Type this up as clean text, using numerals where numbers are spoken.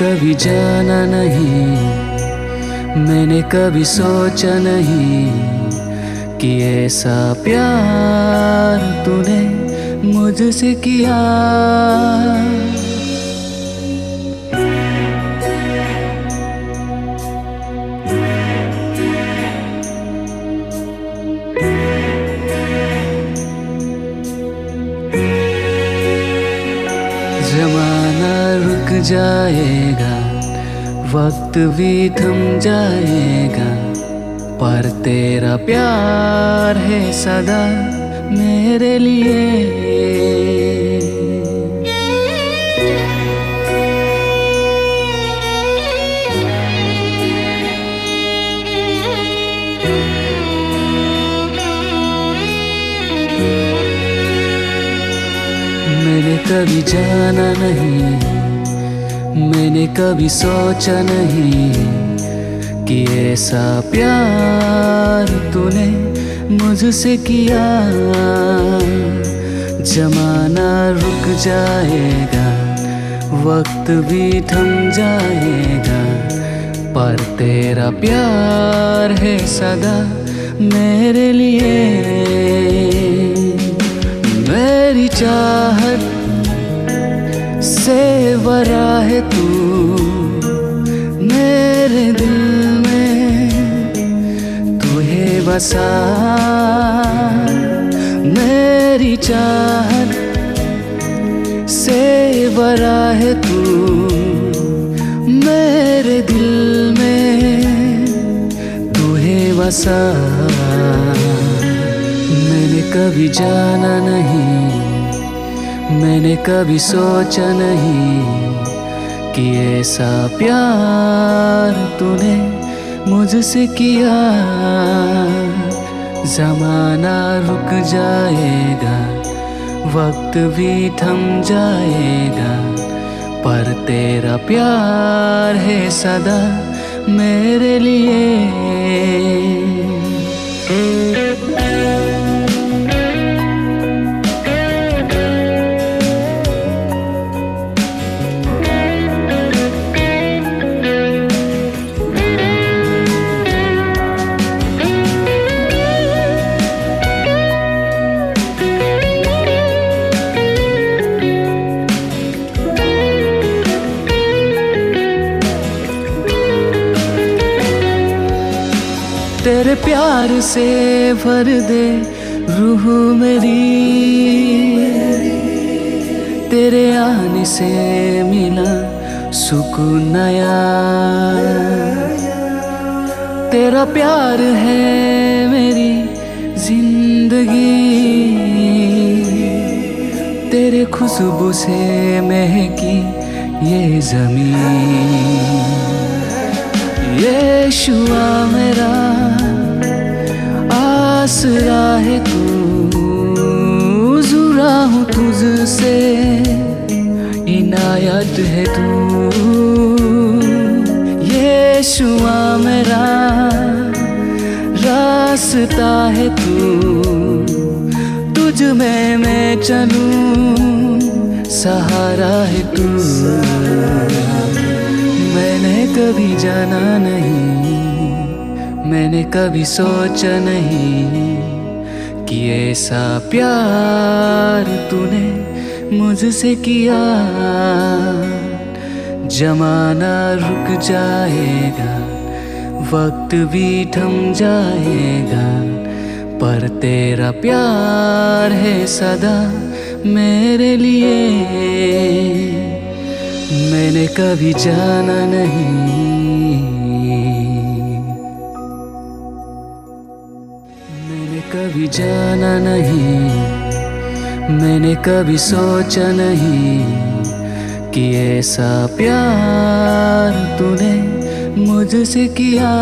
कभी जाना नहीं, मैंने कभी सोचा नहीं कि ऐसा प्यार तूने मुझसे किया। ज़माना रुक जाएगा, वक्त भी थम जाएगा, पर तेरा प्यार है सदा मेरे लिए। मैंने कभी जाना नहीं, मैंने कभी सोचा नहीं कि ऐसा प्यार तूने मुझसे किया। ज़माना रुक जाएगा, वक्त भी थम जाएगा, पर तेरा प्यार है सदा मेरे लिए। मेरी चाहत से बड़ा है तू मेरे दिल में, तू है बसा। मेरी चाहत से बड़ा है तू मेरे दिल में, तू है बसा। मैंने कभी जाना नहीं, मैंने कभी सोचा नहीं कि ऐसा प्यार तूने मुझसे किया। ज़माना रुक जाएगा, वक्त भी थम जाएगा, पर तेरा प्यार है सदा मेरे लिए। तेरे प्यार से भर दे रूह मेरी, तेरे आने से मिला सुकून नया। तेरा प्यार है मेरी जिंदगी, तेरे खुशबू से महकी ये ज़मीन। यीशुआ मेरा आसरा है तू, जुड़ा हूँ तुझसे, इनायत है तू। यीशुआ मेरा रास्ता है तू, तुझ में मैं चलूं, सहारा है तू। मैंने कभी जाना नहीं, मैंने कभी सोचा नहीं कि ऐसा प्यार तूने मुझसे किया। ज़माना रुक जाएगा, वक्त भी थम जाएगा, पर तेरा प्यार है सदा मेरे लिए। मैंने कभी जाना नहीं, मैंने कभी जाना नहीं, मैंने कभी सोचा नहीं कि ऐसा प्यार तूने मुझसे किया।